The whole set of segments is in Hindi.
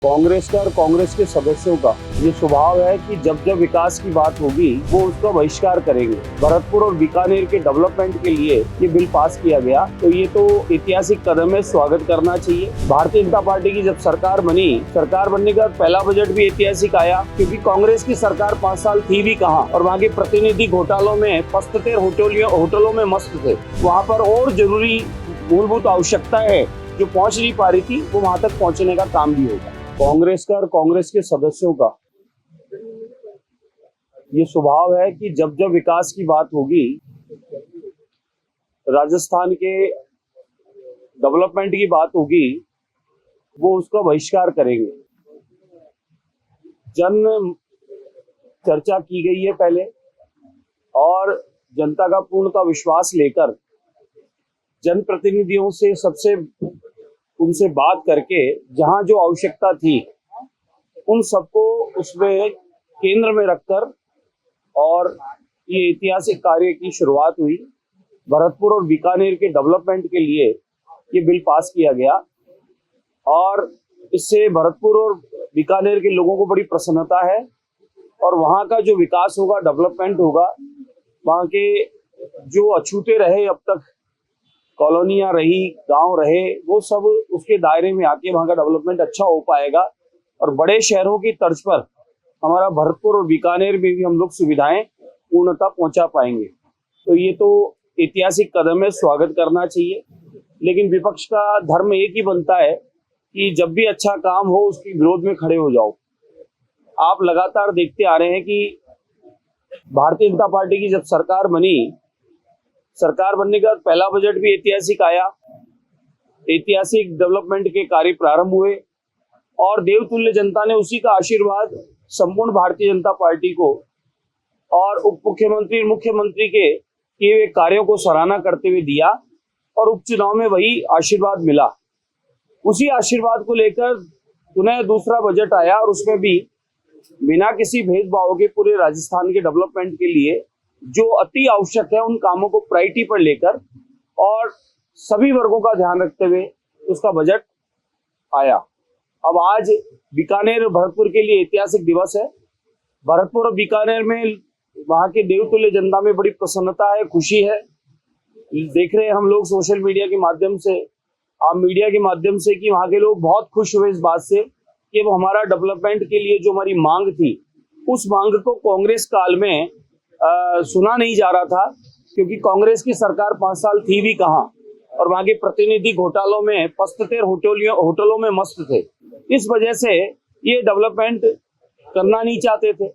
कांग्रेस का और कांग्रेस के सदस्यों का ये स्वभाव है कि जब जब विकास की बात होगी वो उसका बहिष्कार करेंगे। भरतपुर और बीकानेर के डेवलपमेंट के लिए ये बिल पास किया गया, तो ये तो ऐतिहासिक कदम है, स्वागत करना चाहिए। भारतीय जनता पार्टी की जब सरकार बनी, सरकार बनने का पहला बजट भी ऐतिहासिक आया, क्योंकि कांग्रेस की सरकार 5 साल थी भी कहाँ, और वहाँ के प्रतिनिधि घोटालों में पस्तते, होटलों में मस्त थे। वहाँ पर और जरूरी मूलभूत आवश्यकता है जो पहुंच नहीं पा रही थी, वो वहां तक पहुंचने का काम भी होगा। कांग्रेस का और कांग्रेस के सदस्यों का ये स्वभाव है कि जब जब विकास की बात होगी, राजस्थान के डेवलपमेंट की बात होगी, वो उसका बहिष्कार करेंगे। जन चर्चा की गई है पहले, और जनता का पूर्णतः विश्वास लेकर जनप्रतिनिधियों से उनसे बात करके जहां जो आवश्यकता थी उन सबको उसमें केंद्र में रखकर और ये ऐतिहासिक कार्य की शुरुआत हुई। भरतपुर और बीकानेर के डेवलपमेंट के लिए ये बिल पास किया गया, और इससे भरतपुर और बीकानेर के लोगों को बड़ी प्रसन्नता है, और वहाँ का जो विकास होगा, डेवलपमेंट होगा, वहाँ के जो अछूते रहे अब तक, कॉलोनियां रही, गांव रहे, वो सब उसके दायरे में आके वहां का डेवलपमेंट अच्छा हो पाएगा। और बड़े शहरों की तर्ज पर हमारा भरतपुर और बीकानेर में भी हम लोग सुविधाएं पूर्णतः पहुंचा पाएंगे। तो ये तो ऐतिहासिक कदम है, स्वागत करना चाहिए। लेकिन विपक्ष का धर्म एक ही बनता है कि जब भी अच्छा काम हो उसके विरोध में खड़े हो जाओ। आप लगातार देखते आ रहे हैं कि भारतीय जनता पार्टी की जब सरकार बनी, सरकार बनने का पहला बजट भी ऐतिहासिक आया, ऐतिहासिक डेवलपमेंट के कार्य प्रारंभ हुए, और देवतुल्य जनता ने उसी का आशीर्वाद संपूर्ण भारतीय जनता पार्टी को और उप मुख्यमंत्री मुख्यमंत्री के किए हुए कार्यों को सराहना करते हुए दिया, और उपचुनाव में वही आशीर्वाद मिला। उसी आशीर्वाद को लेकर पुनः दूसरा बजट आया, और उसमें भी बिना किसी भेदभाव के पूरे राजस्थान के डेवलपमेंट के लिए जो अति आवश्यक है उन कामों को प्रायोरिटी पर लेकर और सभी वर्गों का ध्यान रखते हुए उसका बजट आया। अब आज बीकानेर और भरतपुर के लिए ऐतिहासिक दिवस है। भरतपुर और बीकानेर में वहां के देवतुल्य जनता में बड़ी प्रसन्नता है, खुशी है। देख रहे हैं हम लोग सोशल मीडिया के माध्यम से, आम मीडिया के माध्यम से, कि वहां के लोग बहुत खुश हुए इस बात से कि वो हमारा डेवलपमेंट के लिए जो हमारी मांग थी, उस मांग को कांग्रेस काल में सुना नहीं जा रहा था, क्योंकि कांग्रेस की सरकार 5 साल थी भी कहाँ, और वहां के प्रतिनिधि घोटालों में पस्तते, होटलों में मस्त थे। इस वजह से ये डेवलपमेंट करना नहीं चाहते थे,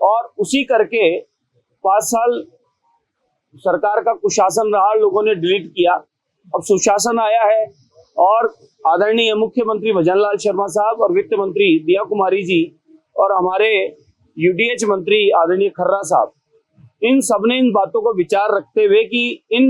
और उसी करके 5 साल सरकार का कुशासन रहा, लोगों ने डिलीट किया। अब सुशासन आया है, और आदरणीय मुख्यमंत्री भजनलाल शर्मा साहब और वित्त मंत्री दिया कुमारी जी और हमारे यूडीएच मंत्री आदरणीय खर्रा साहब, इन सबने इन बातों को विचार रखते हुए कि इन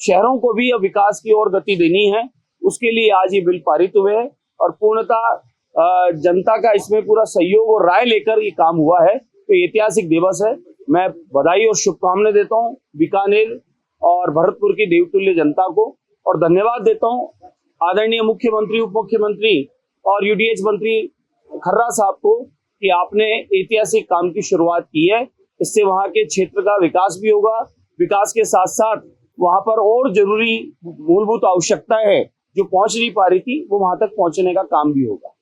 शहरों को भी अब विकास की ओर गति देनी है, उसके लिए आज ये बिल पारित हुए हैं, और पूर्णतः जनता का इसमें पूरा सहयोग और राय लेकर ये काम हुआ है। तो ऐतिहासिक दिवस है। मैं बधाई और शुभकामनाएं देता हूँ बीकानेर और भरतपुर की देवतुल्य जनता को, और धन्यवाद देता हूँ आदरणीय मुख्यमंत्री, उप मुख्यमंत्री और यूडीएच मंत्री खर्रा साहब को कि आपने ऐतिहासिक काम की शुरुआत की है। इससे वहां के क्षेत्र का विकास भी होगा, विकास के साथ साथ वहां पर और जरूरी मूलभूत आवश्यकता है जो पहुंच नहीं पा रही थी, वो वहां तक पहुंचने का काम भी होगा।